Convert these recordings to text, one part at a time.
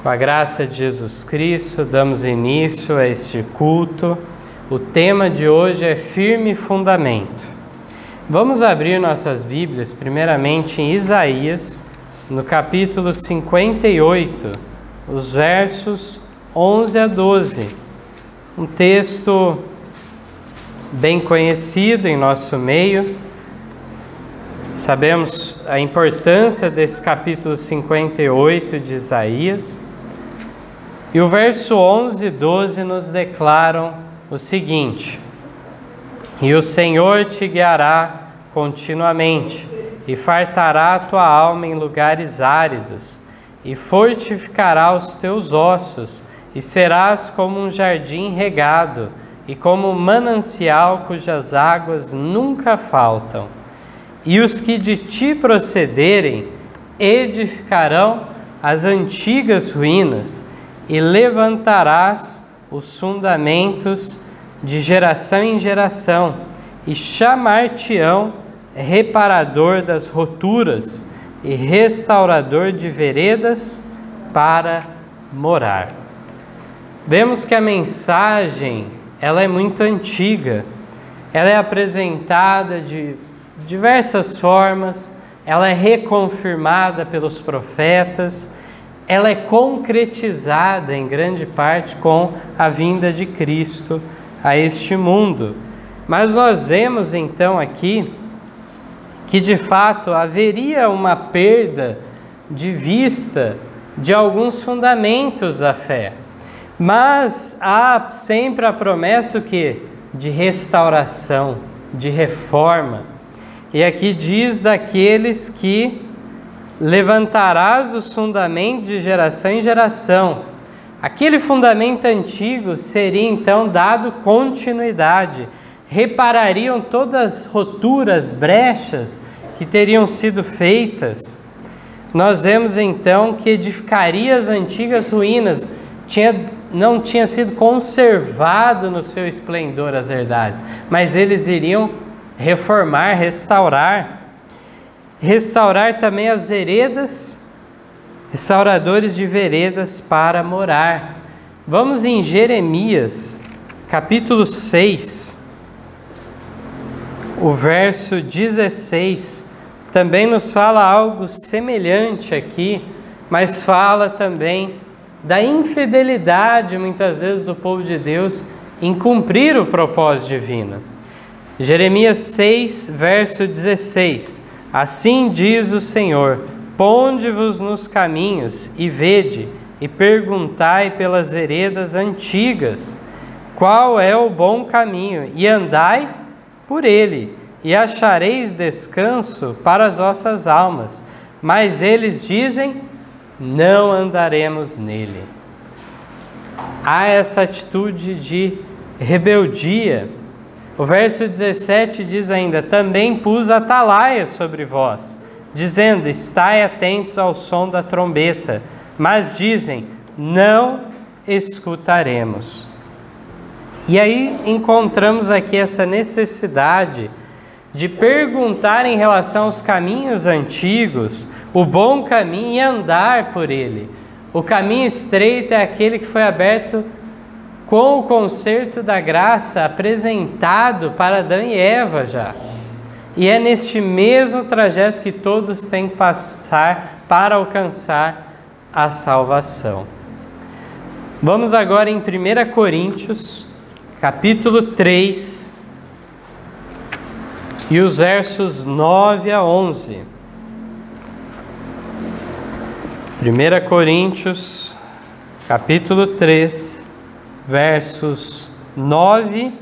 Com a graça de Jesus Cristo, damos início a este culto. O tema de hoje é firme fundamento. Vamos abrir nossas Bíblias, primeiramente em Isaías, no capítulo 58, os versos 11 a 12. Um texto bem conhecido em nosso meio. Sabemos a importância desse capítulo 58 de Isaías. E o verso 11 e 12 nos declaram o seguinte: E o Senhor te guiará continuamente, e fartará a tua alma em lugares áridos, e fortificará os teus ossos, e serás como um jardim regado, e como um manancial cujas águas nunca faltam. E os que de ti procederem edificarão as antigas ruínas, e levantarás os fundamentos de geração em geração, e chamar-te-ão reparador das roturas e restaurador de veredas para morar. Vemos que a mensagem, ela é muito antiga, ela é apresentada de diversas formas, ela é reconfirmada pelos profetas, ela é concretizada em grande parte com a vinda de Cristo a este mundo. Mas nós vemos então aqui que de fato haveria uma perda de vista de alguns fundamentos da fé. Mas há sempre a promessa o quê? De restauração, de reforma. E aqui diz daqueles que levantarás os fundamentos de geração em geração. Aquele fundamento antigo seria então dado continuidade. Reparariam todas as roturas, brechas que teriam sido feitas. Nós vemos então que edificaria as antigas ruínas. Não tinha sido conservado no seu esplendor as verdades, mas eles iriam reformar, restaurar também as veredas, restauradores de veredas para morar. Vamos em Jeremias, capítulo 6, o verso 16, também nos fala algo semelhante aqui, mas fala também da infidelidade, muitas vezes, do povo de Deus em cumprir o propósito divino. Jeremias 6, verso 16. Assim diz o Senhor: ponde-vos nos caminhos e vede, e perguntai pelas veredas antigas, qual é o bom caminho, e andai por ele, e achareis descanso para as vossas almas. Mas eles dizem: não andaremos nele. Há essa atitude de rebeldia. O verso 17 diz ainda: também pus atalaia sobre vós, dizendo: estai atentos ao som da trombeta. Mas dizem: não escutaremos. E aí encontramos aqui essa necessidade de perguntar em relação aos caminhos antigos, o bom caminho, e andar por ele. O caminho estreito é aquele que foi aberto com o concerto da graça apresentado para Adão e Eva já. E é neste mesmo trajeto que todos têm que passar para alcançar a salvação. Vamos agora em 1 Coríntios, capítulo 3, e os versos 9 a 11. 1 Coríntios, capítulo 3, verso 9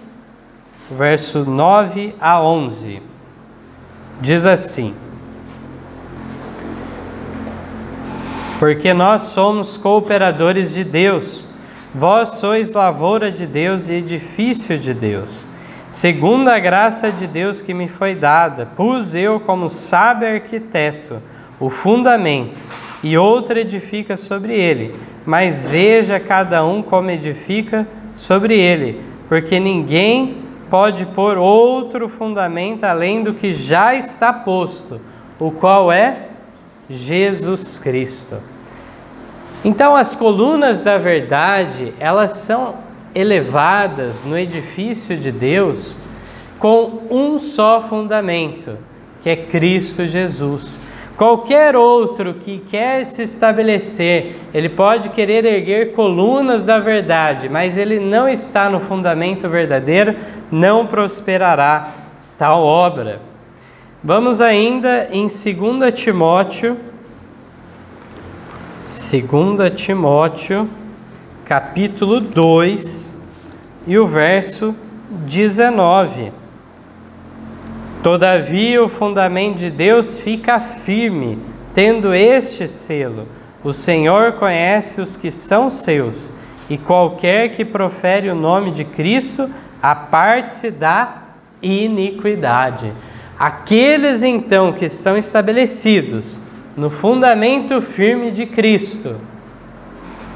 a 11. Diz assim: porque nós somos cooperadores de Deus, vós sois lavoura de Deus e edifício de Deus. Segundo a graça de Deus que me foi dada, pus eu como sábio arquiteto o fundamento, e outro edifica sobre ele. Mas veja cada um como edifica sobre ele, porque ninguém pode pôr outro fundamento além do que já está posto, o qual é Jesus Cristo. Então, as colunas da verdade, elas são elevadas no edifício de Deus com um só fundamento, que é Cristo Jesus. Qualquer outro que quer se estabelecer, ele pode querer erguer colunas da verdade, mas ele não está no fundamento verdadeiro, não prosperará tal obra. Vamos ainda em 2 Timóteo, capítulo 2, e o verso 19. Todavia o fundamento de Deus fica firme, tendo este selo: o Senhor conhece os que são seus, e qualquer que profere o nome de Cristo, aparte-se da iniquidade. Aqueles então que estão estabelecidos no fundamento firme de Cristo,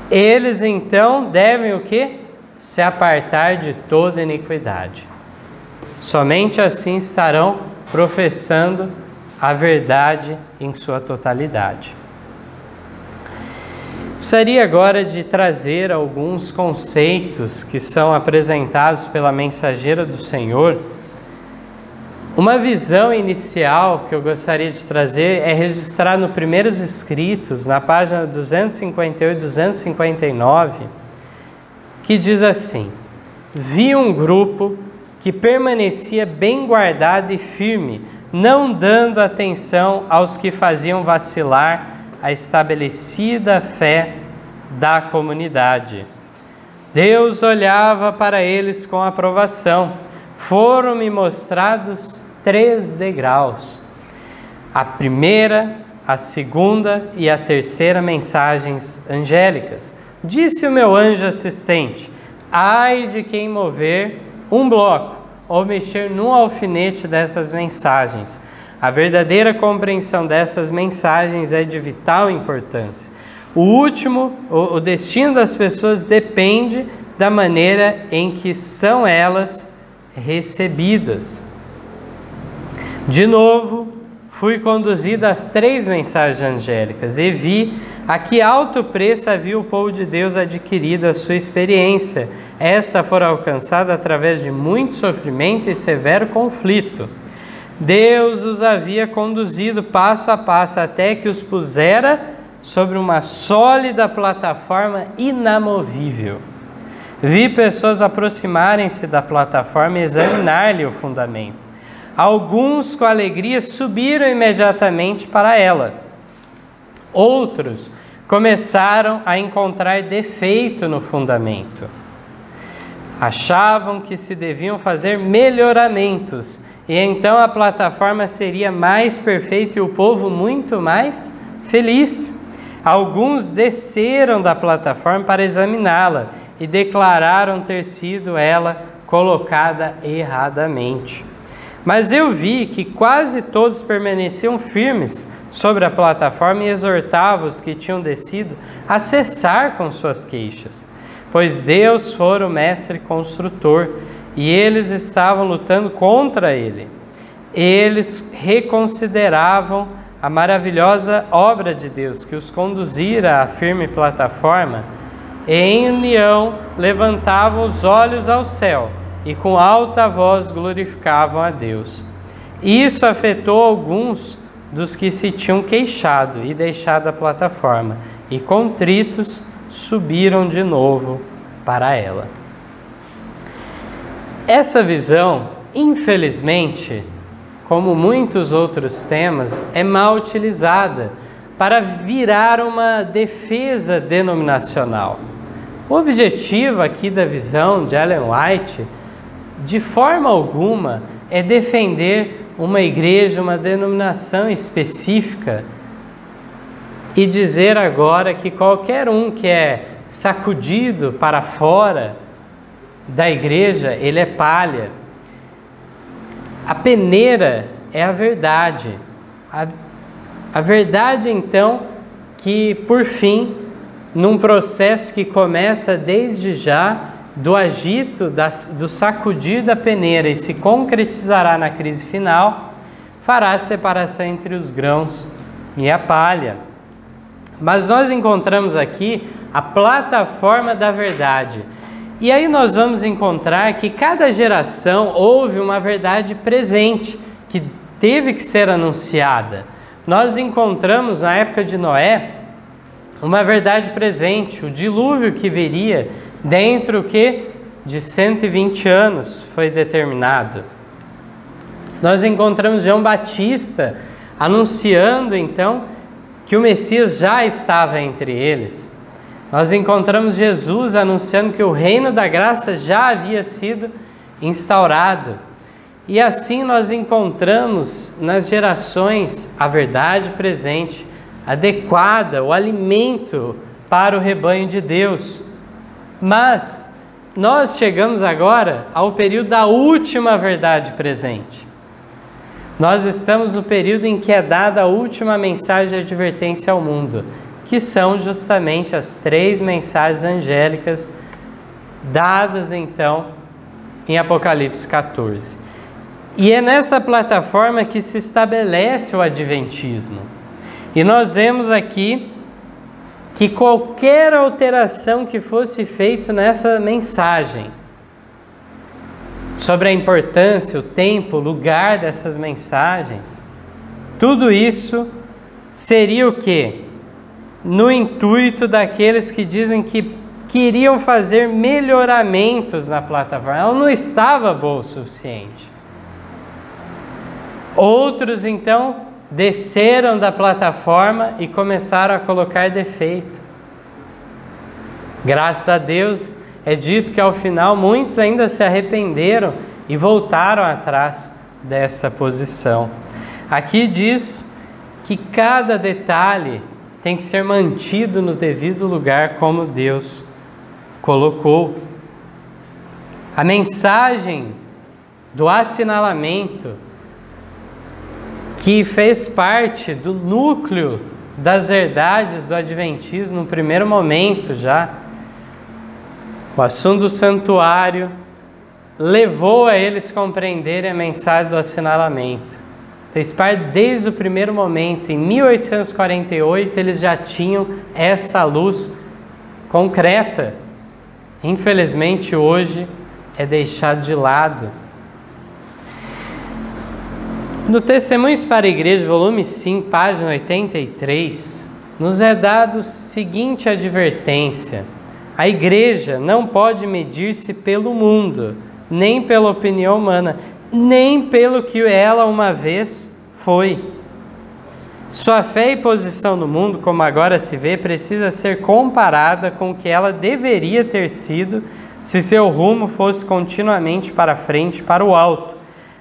eles então devem o quê? Se apartar de toda iniquidade. Somente assim estarão professando a verdade em sua totalidade. Gostaria agora de trazer alguns conceitos que são apresentados pela mensageira do Senhor. Uma visão inicial que eu gostaria de trazer é registrar no Primeiros Escritos, na página 258 e 259, que diz assim: vi um grupo que permanecia bem guardado e firme, não dando atenção aos que faziam vacilar a estabelecida fé da comunidade. Deus olhava para eles com aprovação. Foram-me mostrados 3 degraus: a primeira, a segunda e a terceira mensagens angélicas. Disse o meu anjo assistente: ai de quem mover um bloco ou mexer num alfinete dessas mensagens. A verdadeira compreensão dessas mensagens é de vital importância. O destino das pessoas depende da maneira em que são elas recebidas. De novo, fui conduzido às 3 mensagens angélicas e vi a que alto preço havia o povo de Deus adquirido a sua experiência. Esta fora alcançada através de muito sofrimento e severo conflito. Deus os havia conduzido passo a passo até que os pusera sobre uma sólida plataforma inamovível. Vi pessoas aproximarem-se da plataforma e examinar-lhe o fundamento. Alguns com alegria subiram imediatamente para ela. Outros começaram a encontrar defeito no fundamento. Achavam que se deviam fazer melhoramentos e então a plataforma seria mais perfeita e o povo muito mais feliz. Alguns desceram da plataforma para examiná-la e declararam ter sido ela colocada erradamente. Mas eu vi que quase todos permaneciam firmes sobre a plataforma e exortavam os que tinham descido a cessar com suas queixas, pois Deus fora o mestre construtor e eles estavam lutando contra ele. Eles reconsideravam a maravilhosa obra de Deus que os conduzira à firme plataforma e em união levantavam os olhos ao céu e com alta voz glorificavam a Deus. Isso afetou alguns dos que se tinham queixado e deixado a plataforma, e contritos subiram de novo para ela. Essa visão, infelizmente, como muitos outros temas, é mal utilizada para virar uma defesa denominacional. O objetivo aqui da visão de Ellen White, de forma alguma, é defender uma igreja, uma denominação específica e dizer agora que qualquer um que é sacudido para fora da igreja, ele é palha. A peneira é a verdade. A verdade, então, que por fim, num processo que começa desde já, do agito, do sacudir da peneira e se concretizará na crise final, fará a separação entre os grãos e a palha. Mas nós encontramos aqui a plataforma da verdade. E aí nós vamos encontrar que cada geração houve uma verdade presente, que teve que ser anunciada. Nós encontramos na época de Noé uma verdade presente, o dilúvio que viria dentro de 120 anos foi determinado. Nós encontramos João Batista anunciando então que o Messias já estava entre eles. Nós encontramos Jesus anunciando que o reino da graça já havia sido instaurado. E assim nós encontramos nas gerações a verdade presente, adequada, o alimento para o rebanho de Deus. Mas nós chegamos agora ao período da última verdade presente. Nós estamos no período em que é dada a última mensagem de advertência ao mundo, que são justamente as 3 mensagens angélicas dadas então em Apocalipse 14. E é nessa plataforma que se estabelece o adventismo. E nós vemos aqui que qualquer alteração que fosse feita nessa mensagem, sobre a importância, o tempo, o lugar dessas mensagens, tudo isso seria o quê? No intuito daqueles que dizem que queriam fazer melhoramentos na plataforma. Ela não estava boa o suficiente. Outros, então, desceram da plataforma e começaram a colocar defeito. Graças a Deus, é dito que ao final muitos ainda se arrependeram e voltaram atrás dessa posição. Aqui diz que cada detalhe tem que ser mantido no devido lugar como Deus colocou. A mensagem do assinalamento, que fez parte do núcleo das verdades do adventismo no primeiro momento já, o assunto do santuário levou a eles compreenderem a mensagem do assinalamento. Fez parte desde o primeiro momento. Em 1848 eles já tinham essa luz concreta. Infelizmente hoje é deixado de lado. No Testemunhos para a Igreja, volume 5, página 83, nos é dado a seguinte advertência: a igreja não pode medir-se pelo mundo, nem pela opinião humana, nem pelo que ela uma vez foi. Sua fé e posição no mundo, como agora se vê, precisa ser comparada com o que ela deveria ter sido se seu rumo fosse continuamente para frente, para o alto.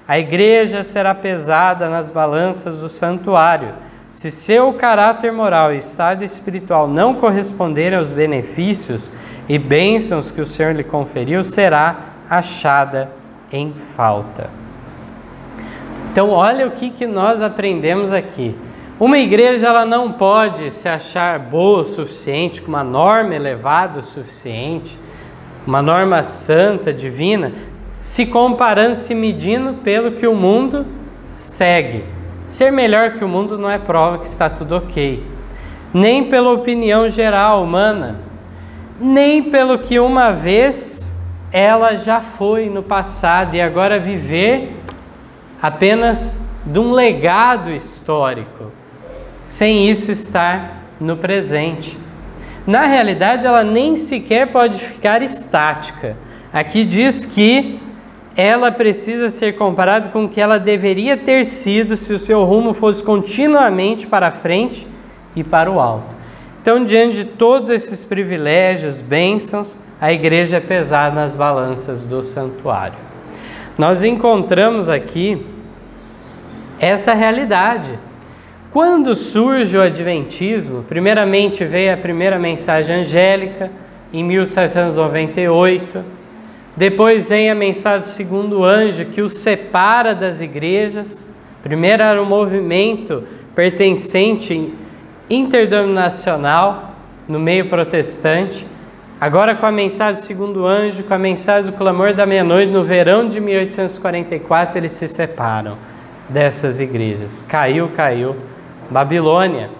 A igreja será pesada nas balanças do santuário. Se seu caráter moral e estado espiritual não corresponderem aos benefícios e bênçãos que o Senhor lhe conferiu, será achada em falta. Então, olha o que nós aprendemos aqui. Uma igreja ela não pode se achar boa o suficiente, com uma norma elevada o suficiente, uma norma santa, divina, se comparando, se medindo pelo que o mundo segue. Ser melhor que o mundo não é prova que está tudo ok. Nem pela opinião geral humana, nem pelo que uma vez ela já foi no passado e agora viver apenas de um legado histórico, sem isso estar no presente. Na realidade, ela nem sequer pode ficar estática. Aqui diz que ela precisa ser comparada com o que ela deveria ter sido se o seu rumo fosse continuamente para frente e para o alto. Então, diante de todos esses privilégios, bênçãos, a igreja é pesada nas balanças do santuário. Nós encontramos aqui essa realidade. Quando surge o adventismo, primeiramente veio a primeira mensagem angélica, em 1798, depois vem a mensagem do segundo anjo, que os separa das igrejas. Primeiro era um movimento pertencente interdenominacional no meio protestante. Agora, com a mensagem do segundo anjo, com a mensagem do clamor da meia-noite, no verão de 1844, eles se separam dessas igrejas. Caiu Babilônia.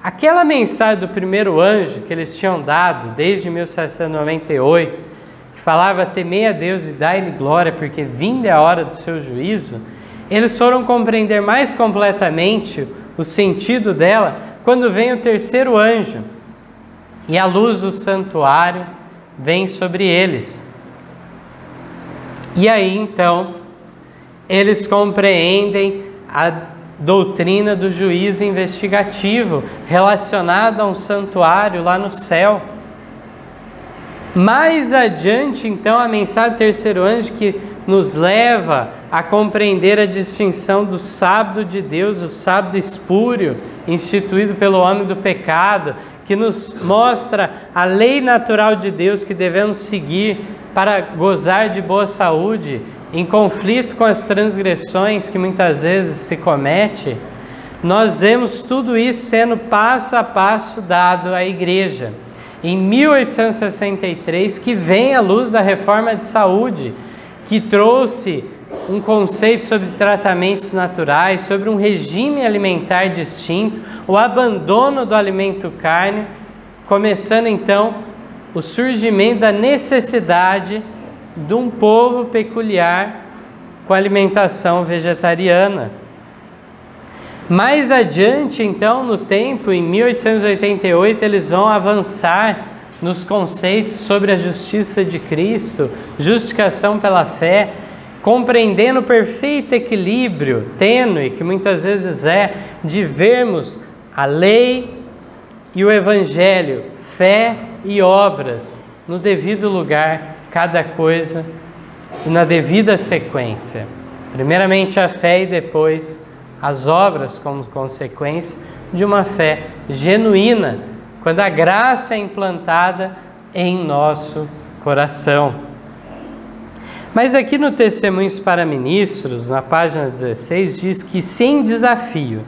Aquela mensagem do primeiro anjo que eles tinham dado desde 1798, que falava: temei a Deus e dai-lhe glória, porque vinda é a hora do seu juízo, eles foram compreender mais completamente o sentido dela quando vem o terceiro anjo e a luz do santuário vem sobre eles. E aí então eles compreendem a doutrina do juízo investigativo relacionada a um santuário lá no céu. Mais adiante, então, a mensagem do terceiro anjo que nos leva a compreender a distinção do sábado de Deus, o sábado espúrio, instituído pelo homem do pecado, que nos mostra a lei natural de Deus que devemos seguir para gozar de boa saúde, em conflito com as transgressões que muitas vezes se comete. Nós vemos tudo isso sendo passo a passo dado à igreja. Em 1863, que vem a luz da reforma de saúde, que trouxe um conceito sobre tratamentos naturais, sobre um regime alimentar distinto, o abandono do alimento carne, começando então o surgimento da necessidade de um povo peculiar com alimentação vegetariana. Mais adiante, então, no tempo, em 1888, eles vão avançar nos conceitos sobre a justiça de Cristo, justificação pela fé, compreendendo o perfeito equilíbrio, tênue, que muitas vezes é, de vermos a lei e o evangelho, fé e obras, no devido lugar, cada coisa na devida sequência. Primeiramente a fé e depois as obras como consequência de uma fé genuína, quando a graça é implantada em nosso coração. Mas aqui no Testemunhos para Ministros, na página 16, diz que sem desafio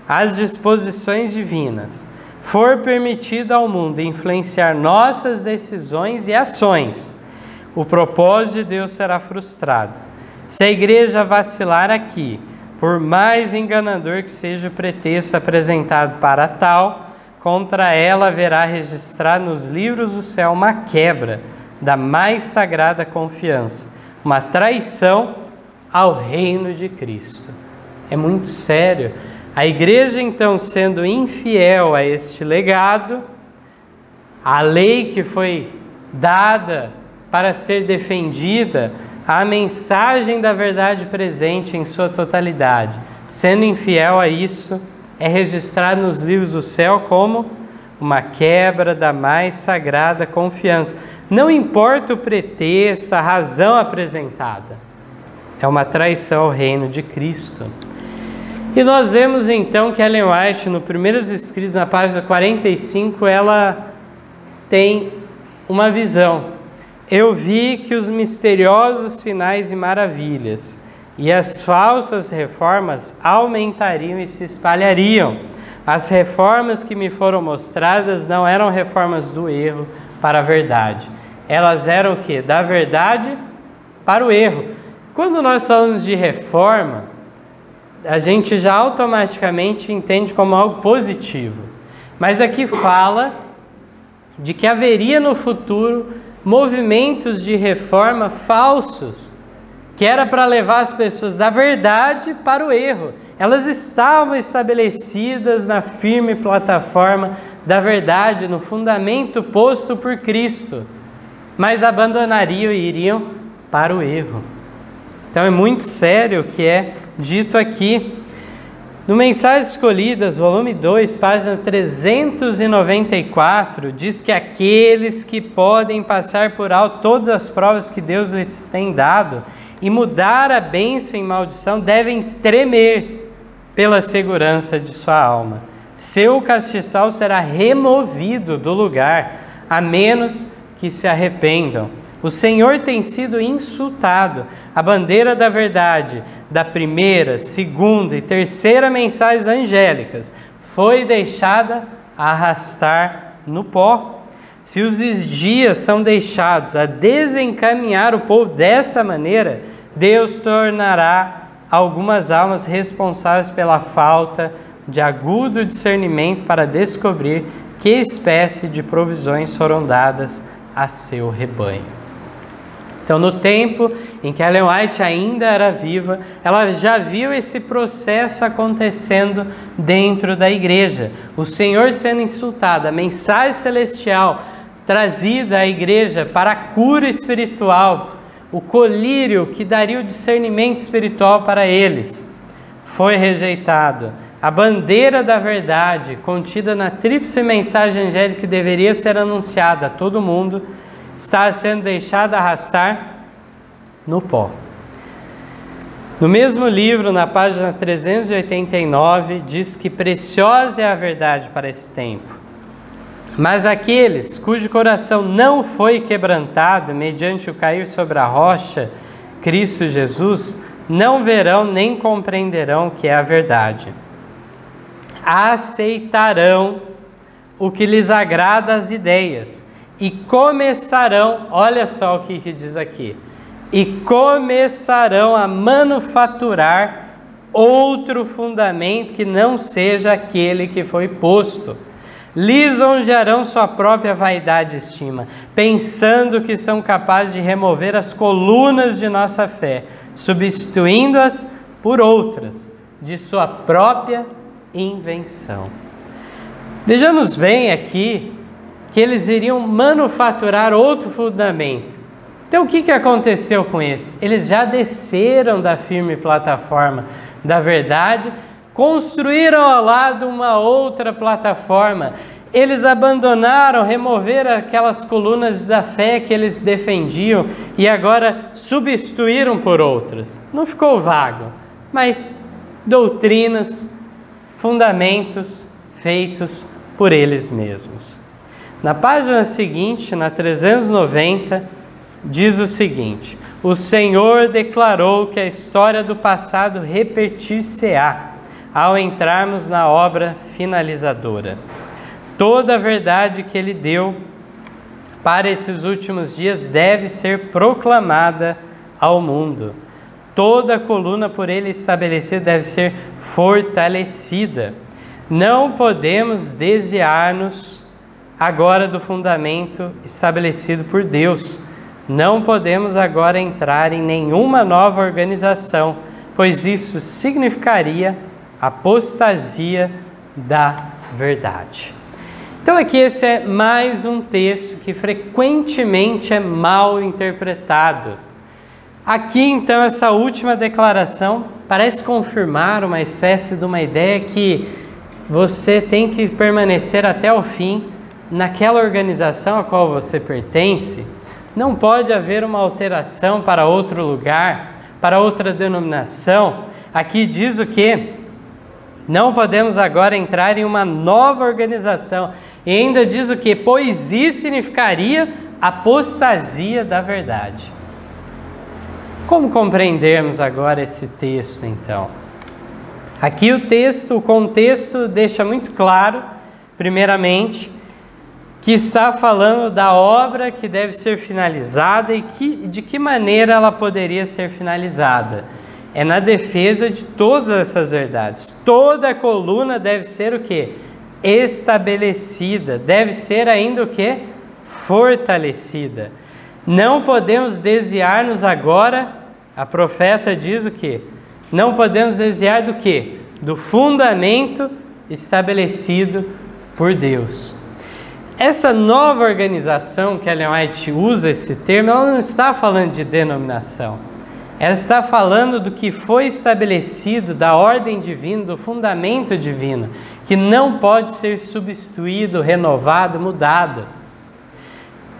às disposições divinas for permitido ao mundo influenciar nossas decisões e ações, o propósito de Deus será frustrado. Se a igreja vacilar aqui, por mais enganador que seja o pretexto apresentado para tal, contra ela haverá registrar nos livros do céu uma quebra da mais sagrada confiança, uma traição ao reino de Cristo. É muito sério. A igreja, então, sendo infiel a este legado, a lei que foi dada para ser defendida, a mensagem da verdade presente em sua totalidade, sendo infiel a isso, é registrado nos livros do céu como uma quebra da mais sagrada confiança. Não importa o pretexto, a razão apresentada, é uma traição ao reino de Cristo. E nós vemos então que Ellen White, no Primeiros Escritos, na página 45, ela tem uma visão. Eu vi que os misteriosos sinais e maravilhas e as falsas reformas aumentariam e se espalhariam. As reformas que me foram mostradas não eram reformas do erro para a verdade. Elas eram o quê? Da verdade para o erro. Quando nós falamos de reforma, a gente já automaticamente entende como algo positivo. Mas aqui fala de que haveria no futuro movimentos de reforma falsos, que era para levar as pessoas da verdade para o erro. Elas estavam estabelecidas na firme plataforma da verdade, no fundamento posto por Cristo, mas abandonariam e iriam para o erro. Então é muito sério o que é dito aqui. No Mensagens Escolhidas, volume 2, página 394, diz que aqueles que podem passar por alto todas as provas que Deus lhes tem dado e mudar a bênção em maldição devem tremer pela segurança de sua alma. Seu castiçal será removido do lugar, a menos que se arrependam. O Senhor tem sido insultado. A bandeira da verdade, da primeira, segunda e terceira mensagens angélicas, foi deixada arrastar no pó. Se os dias são deixados a desencaminhar o povo dessa maneira, Deus tornará algumas almas responsáveis pela falta de agudo discernimento para descobrir que espécie de provisões foram dadas a seu rebanho. Então, no tempo em que Ellen White ainda era viva, ela já viu esse processo acontecendo dentro da igreja. O Senhor sendo insultado, a mensagem celestial trazida à igreja para a cura espiritual, o colírio que daria o discernimento espiritual para eles, foi rejeitado. A bandeira da verdade, contida na tríplice mensagem angélica que deveria ser anunciada a todo mundo, está sendo deixada arrastar no pó. No mesmo livro, na página 389, diz que preciosa é a verdade para esse tempo. Mas aqueles cujo coração não foi quebrantado mediante o cair sobre a rocha, Cristo Jesus, não verão nem compreenderão o que é a verdade. Aceitarão o que lhes agrada as ideias e começarão, olha só o que diz aqui, e começarão a manufaturar outro fundamento que não seja aquele que foi posto. Lisonjearão sua própria vaidade e estima, pensando que são capazes de remover as colunas de nossa fé, substituindo-as por outras, de sua própria invenção. Vejamos bem aqui que eles iriam manufaturar outro fundamento. Então o que aconteceu com eles? Eles já desceram da firme plataforma da verdade, construíram ao lado uma outra plataforma. Eles abandonaram, removeram aquelas colunas da fé que eles defendiam e agora substituíram por outras. Não ficou vago, mas doutrinas, fundamentos feitos por eles mesmos. Na página seguinte, na 390, diz o seguinte: o Senhor declarou que a história do passado repetir-se-á ao entrarmos na obra finalizadora. Toda a verdade que Ele deu para esses últimos dias deve ser proclamada ao mundo. Toda a coluna por Ele estabelecida deve ser fortalecida. Não podemos desviar-nos agora do fundamento estabelecido por Deus. Não podemos agora entrar em nenhuma nova organização, pois isso significaria apostasia da verdade. Então aqui esse é mais um texto que frequentemente é mal interpretado. Aqui então essa última declaração parece confirmar uma espécie de uma ideia que você tem que permanecer até o fim naquela organização a qual você pertence. Não pode haver uma alteração para outro lugar, para outra denominação. Aqui diz o quê? Não podemos agora entrar em uma nova organização. E ainda diz o quê? Pois isso significaria apostasia da verdade. Como compreendermos agora esse texto, então? Aqui o contexto deixa muito claro, primeiramente, que está falando da obra que deve ser finalizada e de que maneira ela poderia ser finalizada. É na defesa de todas essas verdades. Toda a coluna deve ser o quê? Estabelecida. Deve ser ainda o quê? Fortalecida. Não podemos desviar-nos agora, a profeta diz o quê? Não podemos desviar do quê? Do fundamento estabelecido por Deus. Essa nova organização que Ellen White usa esse termo, ela não está falando de denominação. Ela está falando do que foi estabelecido, da ordem divina, do fundamento divino, que não pode ser substituído, renovado, mudado.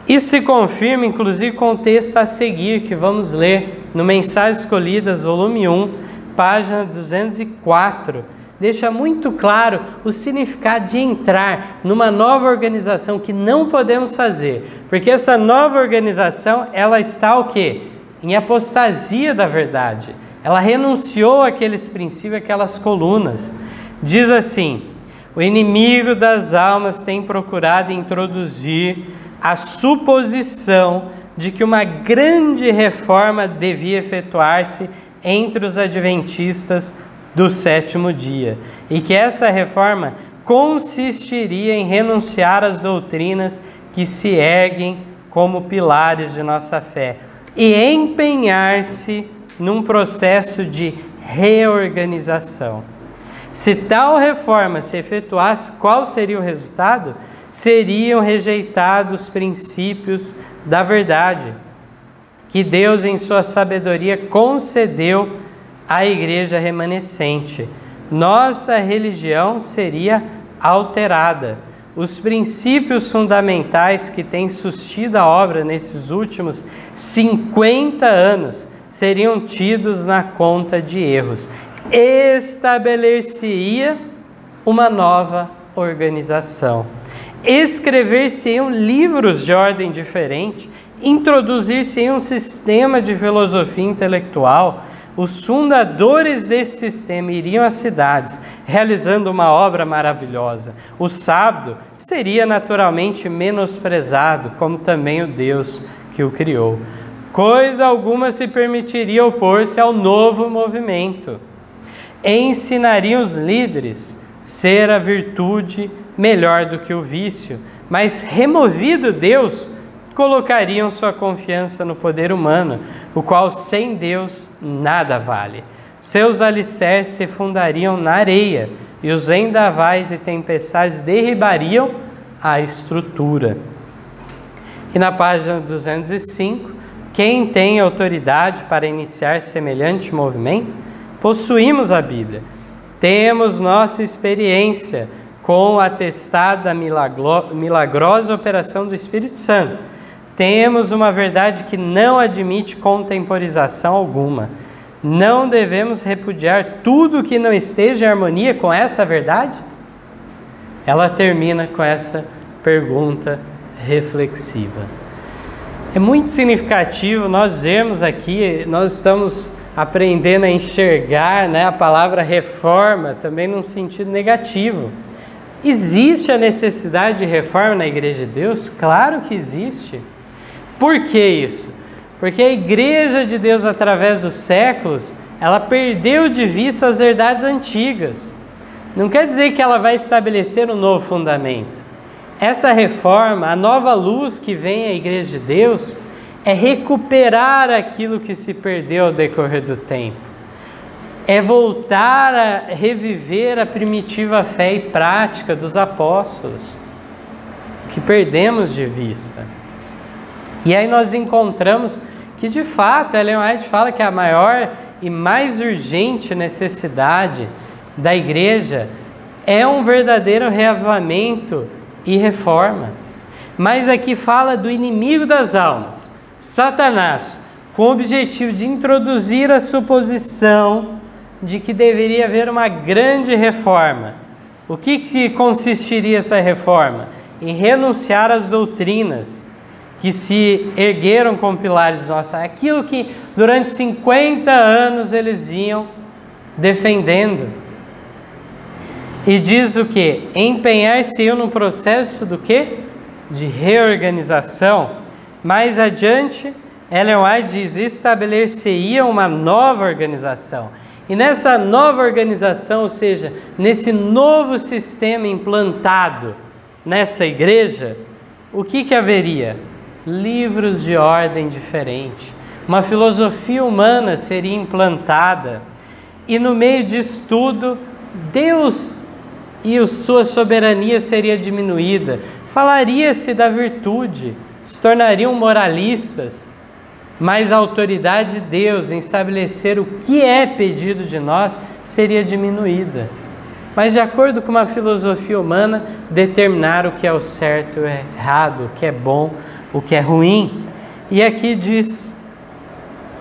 Isso se confirma, inclusive, com o texto a seguir, que vamos ler no Mensagens Escolhidas, volume 1, página 204. Deixa muito claro o significado de entrar numa nova organização que não podemos fazer. Porque essa nova organização, ela está o quê? Em apostasia da verdade. Ela renunciou àqueles princípios, àquelas colunas. Diz assim: o inimigo das almas tem procurado introduzir a suposição de que uma grande reforma devia efetuar-se entre os adventistas do sétimo dia, e que essa reforma consistiria em renunciar às doutrinas que se erguem como pilares de nossa fé e empenhar-se num processo de reorganização. Se tal reforma se efetuasse, qual seria o resultado? Seriam rejeitados os princípios da verdade que Deus, em sua sabedoria, concedeu à igreja remanescente. Nossa religião seria alterada. Os princípios fundamentais que têm sustido a obra nesses últimos 50 anos seriam tidos na conta de erros. Estabelecer-se-ia uma nova organização. Escrever-se-iam livros de ordem diferente, introduzir-se um sistema de filosofia intelectual. Os fundadores desse sistema iriam às cidades, realizando uma obra maravilhosa. O sábado seria naturalmente menosprezado, como também o Deus que o criou. Coisa alguma se permitiria opor-se ao novo movimento. Ensinariam os líderes ser a virtude melhor do que o vício, mas removido Deus, colocariam sua confiança no poder humano, o qual sem Deus nada vale. Seus alicerces se fundariam na areia, e os vendavais e tempestades derribariam a estrutura. E na página 205, quem tem autoridade para iniciar semelhante movimento? Possuímos a Bíblia. Temos nossa experiência com o atestado da milagrosa operação do Espírito Santo. Temos uma verdade que não admite contemporização alguma. Não devemos repudiar tudo que não esteja em harmonia com essa verdade? Ela termina com essa pergunta reflexiva. É muito significativo nós vermos aqui, nós estamos aprendendo a enxergar, a palavra reforma também num sentido negativo. Existe a necessidade de reforma na Igreja de Deus? Claro que existe. Por que isso? Porque a Igreja de Deus, através dos séculos, ela perdeu de vista as verdades antigas. Não quer dizer que ela vai estabelecer um novo fundamento. Essa reforma, a nova luz que vem à Igreja de Deus, é recuperar aquilo que se perdeu ao decorrer do tempo. É voltar a reviver a primitiva fé e prática dos apóstolos, que perdemos de vista. E aí nós encontramos que, de fato, Ellen White fala que a maior e mais urgente necessidade da igreja é um verdadeiro reavivamento e reforma. Mas aqui fala do inimigo das almas, Satanás, com o objetivo de introduzir a suposição de que deveria haver uma grande reforma. O que consistiria essa reforma? Em renunciar às doutrinas que se ergueram como pilares de nossa, aquilo que durante 50 anos eles vinham defendendo. E diz o quê? Empenhar-se no processo do quê? De reorganização. Mais adiante, Ellen White diz, estabelecer-se-ia uma nova organização. E nessa nova organização, ou seja, nesse novo sistema implantado nessa igreja, o que haveria? Livros de ordem diferente. Uma filosofia humana seria implantada. E no meio disso tudo, Deus e a sua soberania seria diminuída. Falaria-se da virtude, se tornariam moralistas, mas a autoridade de Deus em estabelecer o que é pedido de nós seria diminuída. Mas de acordo com uma filosofia humana, determinar o que é o certo e o errado, o que é bom, o que é ruim. E aqui diz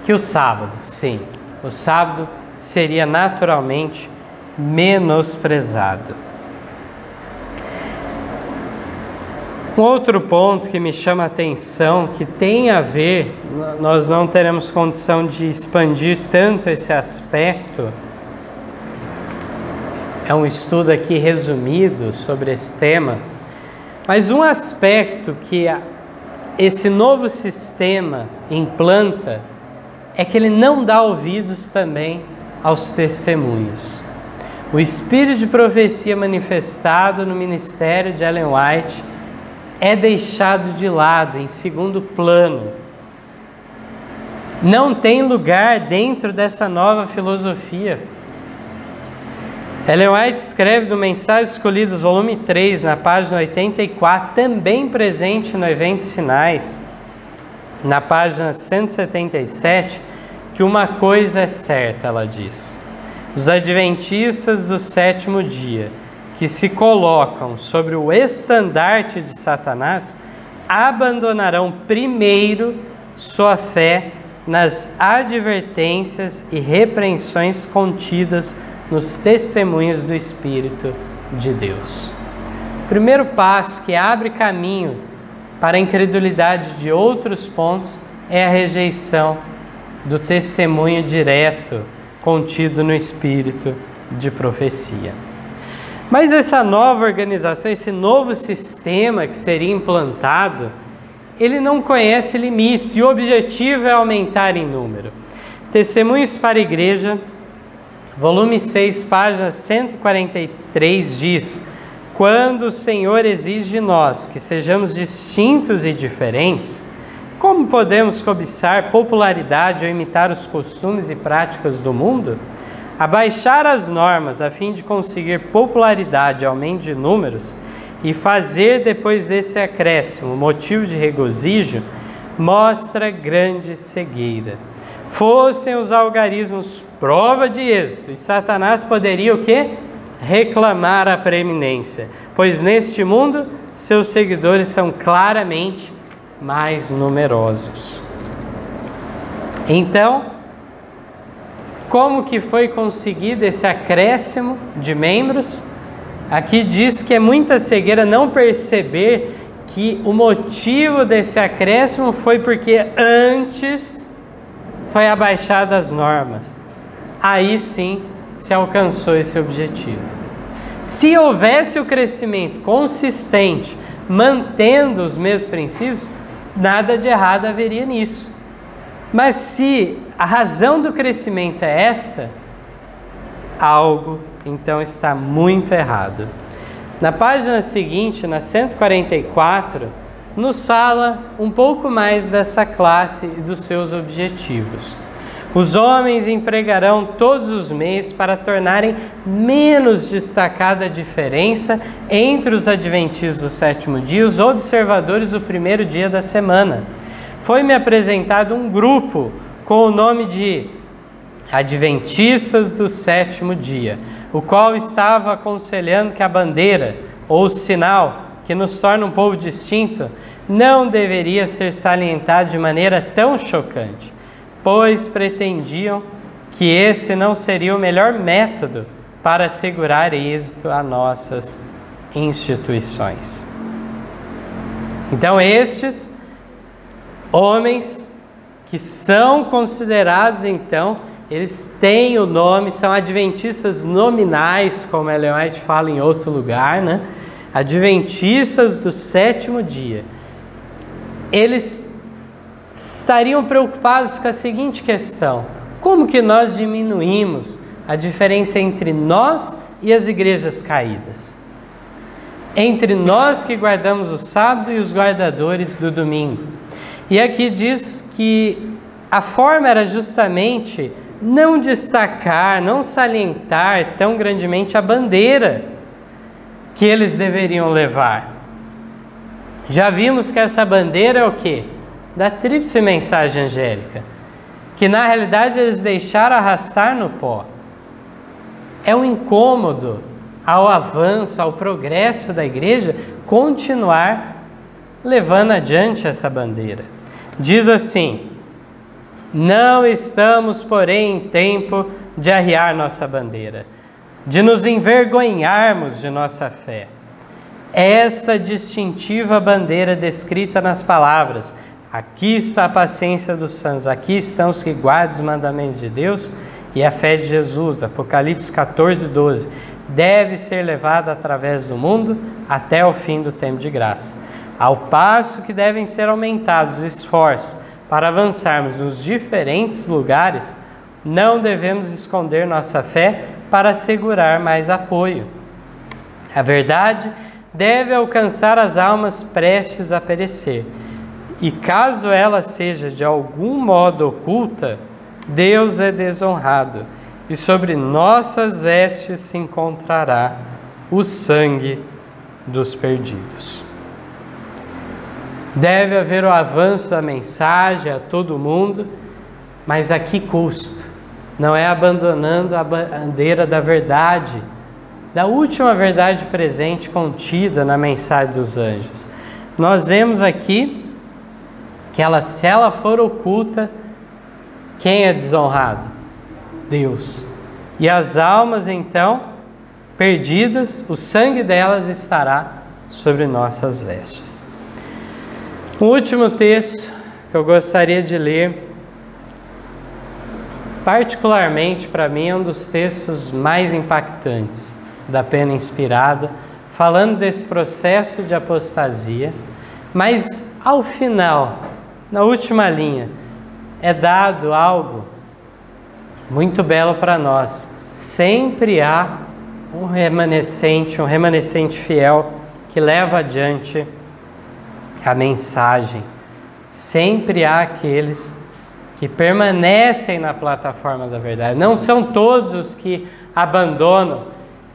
que o sábado, sim, o sábado seria naturalmente menosprezado. Um outro ponto que me chama a atenção, que tem a ver, nós não teremos condição de expandir tanto esse aspecto, é um estudo aqui resumido sobre esse tema, mas um aspecto que esse novo sistema implanta é que ele não dá ouvidos também aos testemunhos. O espírito de profecia manifestado no ministério de Ellen White é deixado de lado, em segundo plano. Não tem lugar dentro dessa nova filosofia. Ellen White escreve do Mensagens Escolhidas, volume 3, na página 84, também presente no Eventos Finais, na página 177, que uma coisa é certa, ela diz: os adventistas do sétimo dia, que se colocam sobre o estandarte de Satanás, abandonarão primeiro sua fé nas advertências e repreensões contidas nos testemunhos do Espírito de Deus. O primeiro passo que abre caminho para a incredulidade de outros pontos é a rejeição do testemunho direto contido no Espírito de profecia. Mas essa nova organização, esse novo sistema que seria implantado, ele não conhece limites e o objetivo é aumentar em número. Testemunhos para a Igreja, volume 6, página 143 diz: quando o Senhor exige de nós que sejamos distintos e diferentes, como podemos cobiçar popularidade ou imitar os costumes e práticas do mundo? Abaixar as normas a fim de conseguir popularidade e aumento de números e fazer depois desse acréscimo motivo de regozijo mostra grande cegueira. Fossem os algarismos prova de êxito, e Satanás poderia o quê? Reclamar a preeminência, pois neste mundo seus seguidores são claramente mais numerosos. Então, como que foi conseguido esse acréscimo de membros? Aqui diz que é muita cegueira não perceber que o motivo desse acréscimo foi porque antes foi abaixada as normas. Aí sim se alcançou esse objetivo. Se houvesse o crescimento consistente, mantendo os mesmos princípios, nada de errado haveria nisso. Mas se a razão do crescimento é esta, algo então está muito errado. Na página seguinte, na 144, nos fala um pouco mais dessa classe e dos seus objetivos. Os homens empregarão todos os meios para tornarem menos destacada a diferença entre os adventistas do sétimo dia e os observadores do primeiro dia da semana. Foi-me apresentado um grupo com o nome de Adventistas do sétimo dia, o qual estava aconselhando que a bandeira, ou o sinal que nos torna um povo distinto, não deveria ser salientado de maneira tão chocante, pois pretendiam que esse não seria o melhor método para assegurar êxito a nossas instituições. Então estes homens que são considerados então, eles têm o nome, são adventistas nominais, como Ellen White fala em outro lugar, né? Adventistas do sétimo dia. Eles estariam preocupados com a seguinte questão: como que nós diminuímos a diferença entre nós e as igrejas caídas? Entre nós que guardamos o sábado e os guardadores do domingo. E aqui diz que a forma era justamente não destacar, não salientar tão grandemente a bandeira que eles deveriam levar. Já vimos que essa bandeira é o quê? Da tríplice mensagem angélica, que na realidade eles deixaram arrastar no pó. É um incômodo ao avanço, ao progresso da igreja, continuar levando adiante essa bandeira. Diz assim: não estamos, porém, em tempo de arriar nossa bandeira, de nos envergonharmos de nossa fé. Esta distintiva bandeira descrita nas palavras: aqui está a paciência dos santos, aqui estão os que guardam os mandamentos de Deus e a fé de Jesus, Apocalipse 14, 12, deve ser levada através do mundo até o fim do tempo de graça. Ao passo que devem ser aumentados os esforços para avançarmos nos diferentes lugares, não devemos esconder nossa fé para assegurar mais apoio. A verdade deve alcançar as almas prestes a perecer, e caso ela seja de algum modo oculta, Deus é desonrado, e sobre nossas vestes se encontrará o sangue dos perdidos. Deve haver o avanço da mensagem a todo mundo, mas a que custo? Não é abandonando a bandeira da verdade, da última verdade presente contida na mensagem dos anjos. Nós vemos aqui que se ela for oculta, quem é desonrado? Deus. E as almas, então, perdidas, o sangue delas estará sobre nossas vestes. O último texto que eu gostaria de ler, particularmente para mim, é um dos textos mais impactantes da Pena Inspirada, falando desse processo de apostasia, mas ao final, na última linha, é dado algo muito belo para nós. Sempre há um remanescente fiel que leva adiante a mensagem. Sempre há aqueles que permanecem na plataforma da verdade. Não são todos os que abandonam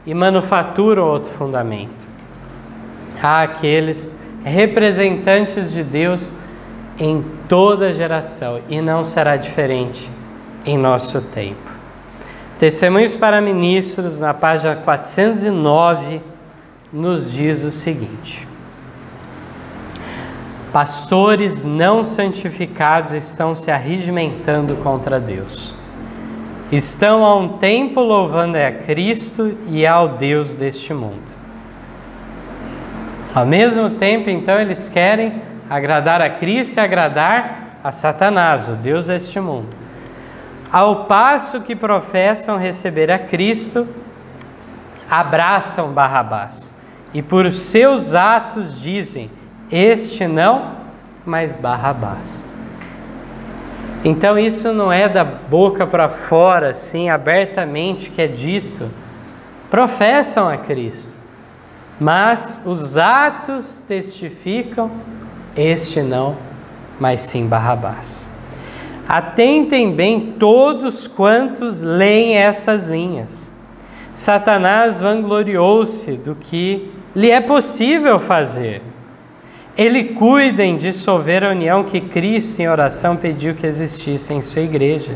e manufaturam outro fundamento. Há aqueles representantes de Deus em toda geração, e não será diferente em nosso tempo. Testemunhos para Ministros, na página 409, nos diz o seguinte: pastores não santificados estão se arregimentando contra Deus. Estão há um tempo louvando a Cristo e ao Deus deste mundo. Ao mesmo tempo, então, eles querem agradar a Cristo e agradar a Satanás, o Deus deste mundo. Ao passo que professam receber a Cristo, abraçam Barrabás e por seus atos dizem: este não, mas Barrabás. Então isso não é da boca para fora, assim, abertamente que é dito. Professam a Cristo, mas os atos testificam: este não, mas sim Barrabás. Atentem bem todos quantos leem essas linhas. Satanás vangloriou-se do que lhe é possível fazer. Ele cuida em dissolver a união que Cristo em oração pediu que existisse em sua igreja.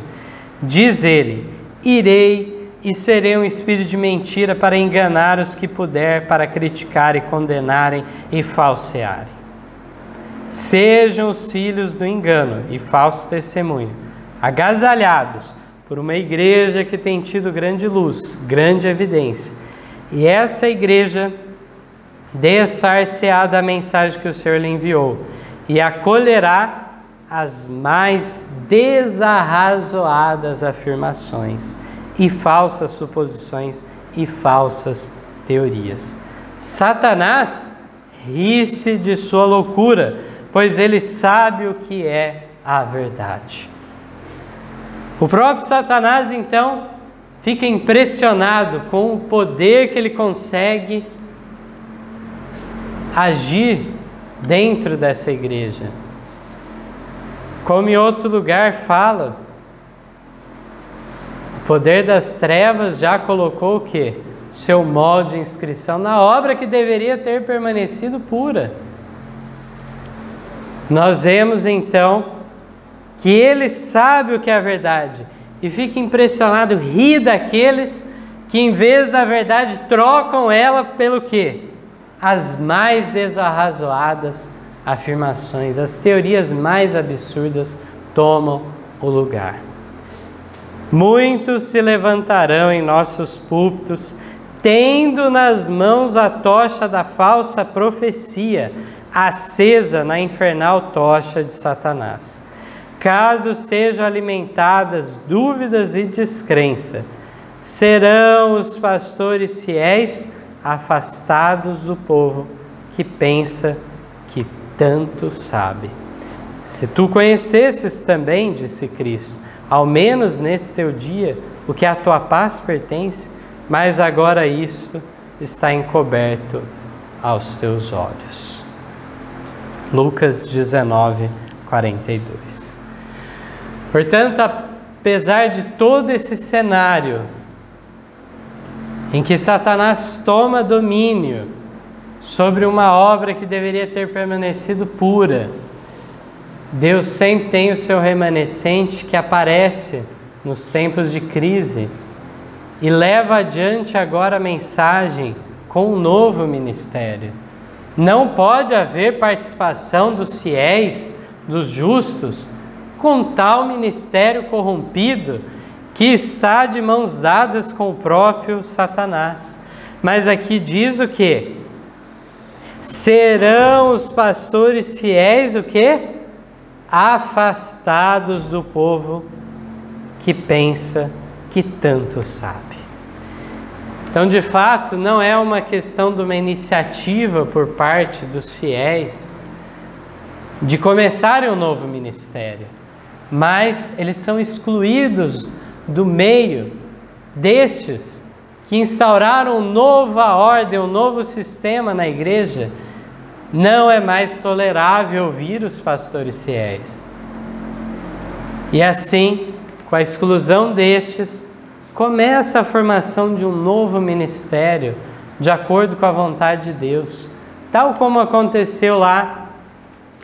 Diz ele: irei e serei um espírito de mentira para enganar os que puder, para criticar e condenarem e falsearem. Sejam os filhos do engano e falso testemunho, agasalhados por uma igreja que tem tido grande luz, grande evidência. E essa igreja dessar-se-á da mensagem que o Senhor lhe enviou e acolherá as mais desarrazoadas afirmações e falsas suposições e falsas teorias. Satanás ri-se de sua loucura, pois ele sabe o que é a verdade. O próprio Satanás, então, fica impressionado com o poder que ele consegue agir dentro dessa igreja. Como em outro lugar fala, o poder das trevas já colocou o quê? Seu molde de inscrição na obra que deveria ter permanecido pura. Nós vemos então que ele sabe o que é a verdade e fica impressionado, ri daqueles que em vez da verdade trocam ela pelo quê? As mais desarrazoadas afirmações, as teorias mais absurdas tomam o lugar. Muitos se levantarão em nossos púlpitos, tendo nas mãos a tocha da falsa profecia, acesa na infernal tocha de Satanás. Caso sejam alimentadas dúvidas e descrença, serão os pastores fiéis afastados do povo que pensa que tanto sabe. Se tu conhecesses também, disse Cristo, ao menos nesse teu dia, o que à tua paz pertence, mas agora isso está encoberto aos teus olhos. Lucas 19, 42. Portanto, apesar de todo esse cenário em que Satanás toma domínio sobre uma obra que deveria ter permanecido pura, Deus sempre tem o seu remanescente que aparece nos tempos de crise e leva adiante agora a mensagem com um novo ministério. Não pode haver participação dos fiéis, dos justos, com tal ministério corrompido que está de mãos dadas com o próprio Satanás. Mas aqui diz o quê? Serão os pastores fiéis o quê? Afastados do povo que pensa que tanto sabe. Então, de fato, não é uma questão de uma iniciativa por parte dos fiéis de começarem um novo ministério, mas eles são excluídos do meio destes que instauraram uma nova ordem, um novo sistema na igreja. Não é mais tolerável ouvir os pastores fiéis. E assim, com a exclusão destes, começa a formação de um novo ministério, de acordo com a vontade de Deus, tal como aconteceu lá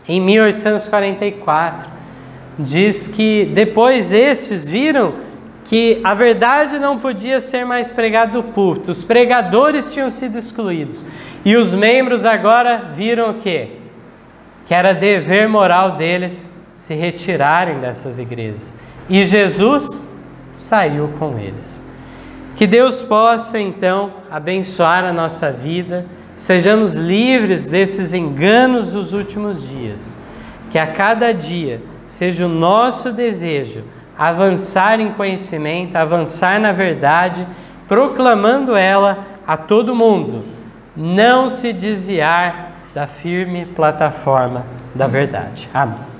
em 1844. Diz que depois estes viram que a verdade não podia ser mais pregada do púlpito, os pregadores tinham sido excluídos, e os membros agora viram o quê? Que era dever moral deles se retirarem dessas igrejas. E Jesus saiu com eles. Que Deus possa então abençoar a nossa vida, sejamos livres desses enganos dos últimos dias. Que a cada dia seja o nosso desejo avançar em conhecimento, avançar na verdade, proclamando ela a todo mundo. Não se desviar da firme plataforma da verdade. Amém.